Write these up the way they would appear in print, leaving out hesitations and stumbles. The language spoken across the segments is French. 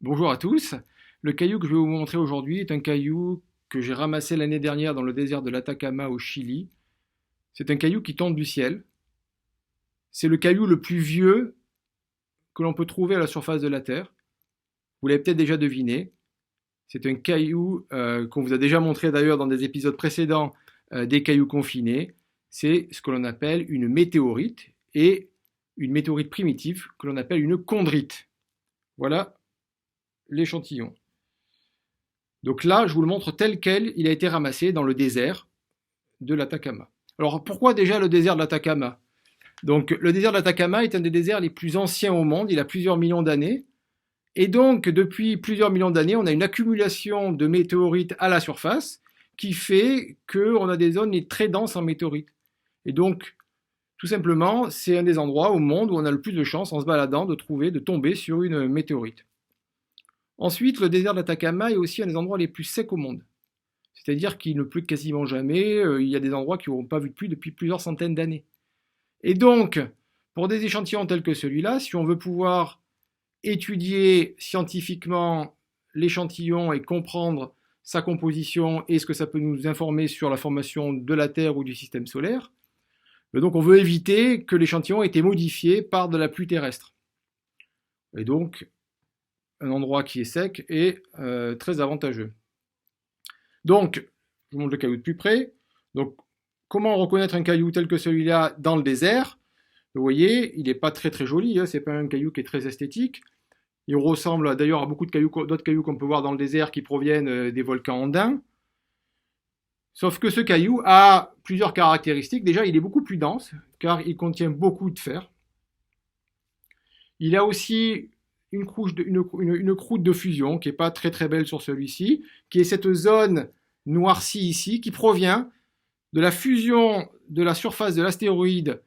Bonjour à tous. Le caillou que je vais vous montrer aujourd'hui est un caillou que j'ai ramassé l'année dernière dans le désert de l'Atacama au Chili. C'est un caillou qui tombe du ciel. C'est le caillou le plus vieux que l'on peut trouver à la surface de la Terre. Vous l'avez peut-être déjà deviné. C'est un caillou qu'on vous a déjà montré d'ailleurs dans des épisodes précédents des cailloux confinés. C'est ce que l'on appelle une météorite et une météorite primitive que l'on appelle une chondrite. Voilà l'échantillon. Donc là, je vous le montre tel quel il a été ramassé dans le désert de l'Atacama. Alors pourquoi déjà le désert de l'Atacama? Donc le désert de l'Atacama est un des déserts les plus anciens au monde, il a plusieurs millions d'années. Et donc depuis plusieurs millions d'années, on a une accumulation de météorites à la surface qui fait qu'on a des zones très denses en météorites. Et donc, tout simplement, c'est un des endroits au monde où on a le plus de chances en se baladant de tomber sur une météorite. Ensuite, le désert de l'Atacama est aussi un des endroits les plus secs au monde. C'est-à-dire qu'il ne pleut quasiment jamais, il y a des endroits qui n'auront pas vu de pluie depuis plusieurs centaines d'années. Et donc, pour des échantillons tels que celui-là, si on veut pouvoir étudier scientifiquement l'échantillon et comprendre sa composition et ce que ça peut nous informer sur la formation de la Terre ou du système solaire, donc on veut éviter que l'échantillon ait été modifié par de la pluie terrestre. Et donc, un endroit qui est sec est très avantageux. Donc, je vous montre le caillou de plus près. Donc, comment reconnaître un caillou tel que celui-là dans le désert? Vous voyez, il n'est pas très très joli, hein, c'est pas un caillou qui est très esthétique. Il ressemble d'ailleurs à beaucoup d'autres cailloux qu'on peut voir dans le désert qui proviennent des volcans andins. Sauf que ce caillou a plusieurs caractéristiques. Déjà, il est beaucoup plus dense, car il contient beaucoup de fer. Il a aussi une croûte de fusion qui n'est pas très très belle sur celui-ci, qui est cette zone noircie ici, qui provient de la fusion de la surface de l'astéroïde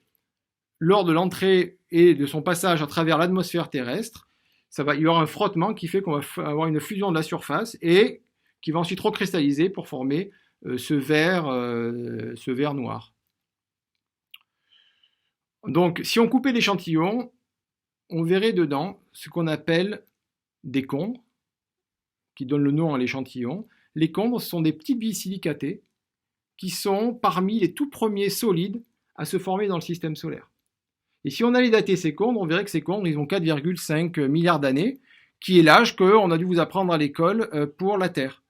lors de l'entrée et de son passage à travers l'atmosphère terrestre. Il y aura un frottement qui fait qu'on va avoir une fusion de la surface et qui va ensuite recristalliser pour former ce verre noir. Donc, si on coupait l'échantillon, on verrait dedans ce qu'on appelle des combres, qui donnent le nom à l'échantillon. Les combres sont des petites billes silicatées qui sont parmi les tout premiers solides à se former dans le système solaire. Et si on allait dater ces combres, on verrait que ces combres, ils ont 4,5 milliards d'années, qui est l'âge qu'on a dû vous apprendre à l'école pour la Terre.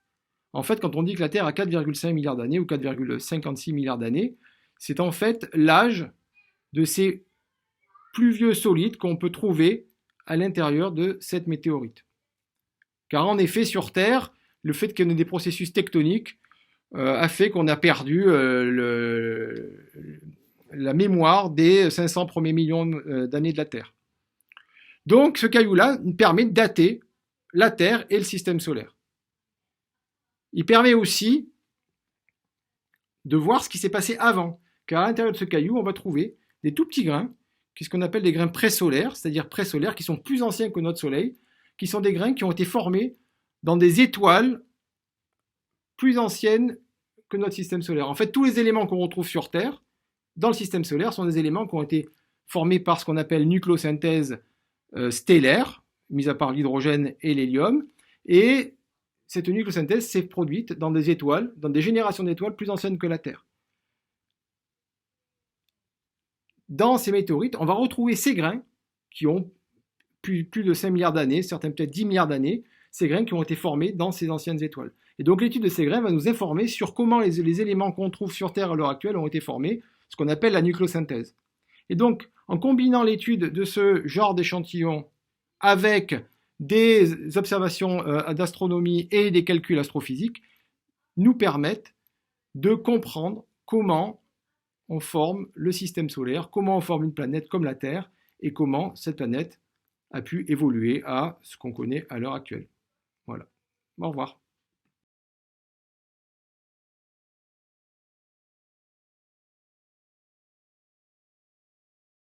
En fait, quand on dit que la Terre a 4,5 milliards d'années ou 4,56 milliards d'années, c'est en fait l'âge de ces plus vieux solides qu'on peut trouver à l'intérieur de cette météorite. Car en effet, sur Terre, le fait qu'il y ait des processus tectoniques a fait qu'on a perdu la mémoire des 500 premiers millions d'années de la Terre. Donc ce caillou-là permet de dater la Terre et le système solaire. Il permet aussi de voir ce qui s'est passé avant, car à l'intérieur de ce caillou, on va trouver des tout petits grains, qui sont ce qu'on appelle des grains présolaires, c'est-à-dire présolaires qui sont plus anciens que notre Soleil, qui sont des grains qui ont été formés dans des étoiles plus anciennes que notre système solaire. En fait, tous les éléments qu'on retrouve sur Terre, dans le système solaire, sont des éléments qui ont été formés par ce qu'on appelle nucléosynthèse stellaire, mis à part l'hydrogène et l'hélium, et cette nucléosynthèse s'est produite dans des étoiles, dans des générations d'étoiles plus anciennes que la Terre. Dans ces météorites, on va retrouver ces grains qui ont plus de 5 milliards d'années, certains peut-être 10 milliards d'années, ces grains qui ont été formés dans ces anciennes étoiles. Et donc l'étude de ces grains va nous informer sur comment les éléments qu'on trouve sur Terre à l'heure actuelle ont été formés, ce qu'on appelle la nucléosynthèse. Et donc, en combinant l'étude de ce genre d'échantillons avec des observations d'astronomie et des calculs astrophysiques, nous permettent de comprendre comment on forme le système solaire, comment on forme une planète comme la Terre, et comment cette planète a pu évoluer à ce qu'on connaît à l'heure actuelle. Voilà. Au revoir.